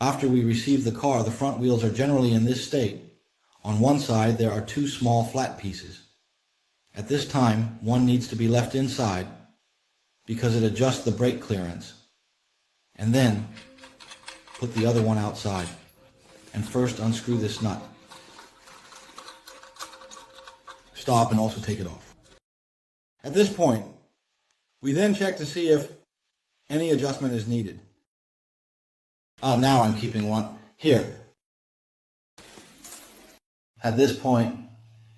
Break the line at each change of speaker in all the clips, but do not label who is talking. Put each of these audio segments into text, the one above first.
After we receive the car, the front wheels are generally in this state. On one side, there are two small flat pieces. At this time, one needs to be left inside because it adjusts the brake clearance. And then, put the other one outside. And first unscrew this nut. Stop and also take it off. At this point, we then check to see if any adjustment is needed. Now I'm keeping one here. At this point,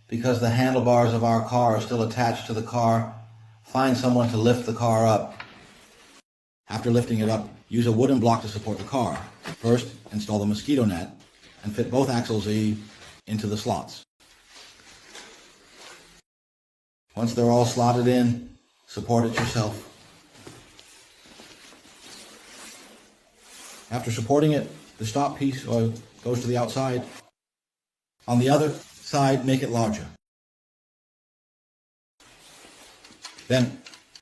because the handlebars of our car are still attached to the car, find someone to lift the car up. After lifting it up, use a wooden block to support the car. First, install the mosquito net and fit both axles into the slots. Once they're all slotted in, support it yourself. After supporting it, the stop piece goes to the outside. On the other side, make it larger. Then,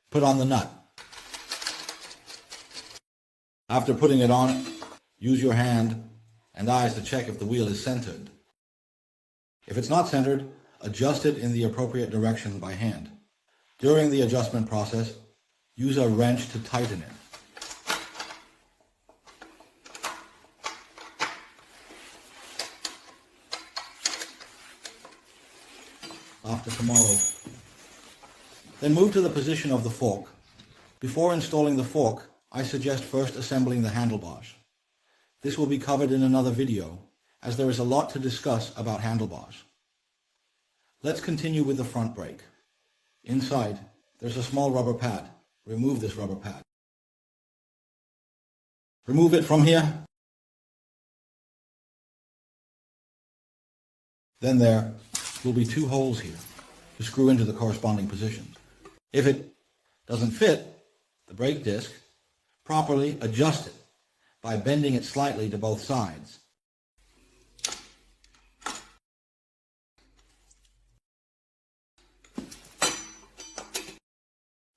put on the nut. After putting it on, use your hand and eyes to check if the wheel is centered. If it's not centered, adjust it in the appropriate direction by hand. During the adjustment process, use a wrench to tighten it. After tomorrow. Then move to the position of the fork. Before installing the fork, I suggest first assembling the handlebars. This will be covered in another video, as there is a lot to discuss about handlebars. Let's continue with the front brake. Inside, there's a small rubber pad. Remove this rubber pad. Remove it from here. Then there will be two holes here to screw into the corresponding positions. If it doesn't fit the brake disc, properly adjust it by bending it slightly to both sides.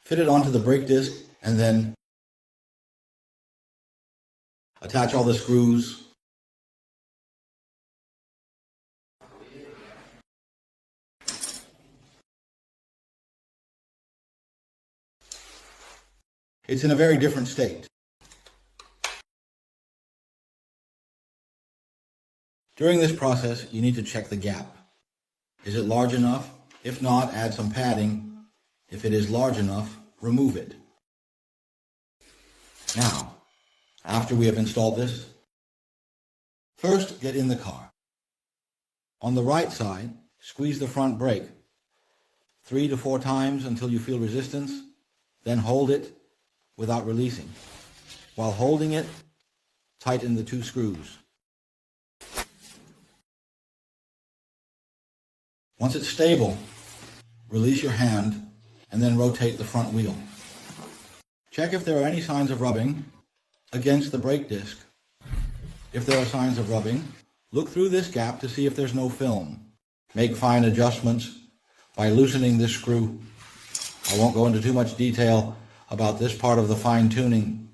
Fit it onto the brake disc and then attach all the screws. It's in a very different state. During this process, you need to check the gap. Is it large enough? If not, add some padding. If it is large enough, remove it. Now, after we have installed this, first get in the car. On the right side, squeeze the front brake 3 to 4 times until you feel resistance, then hold it without releasing. While holding it, tighten the 2 screws. Once it's stable, release your hand and then rotate the front wheel. Check if there are any signs of rubbing against the brake disc. If there are signs of rubbing, look through this gap to see if there's no film. Make fine adjustments by loosening this screw. I won't go into too much detail about this part of the fine-tuning.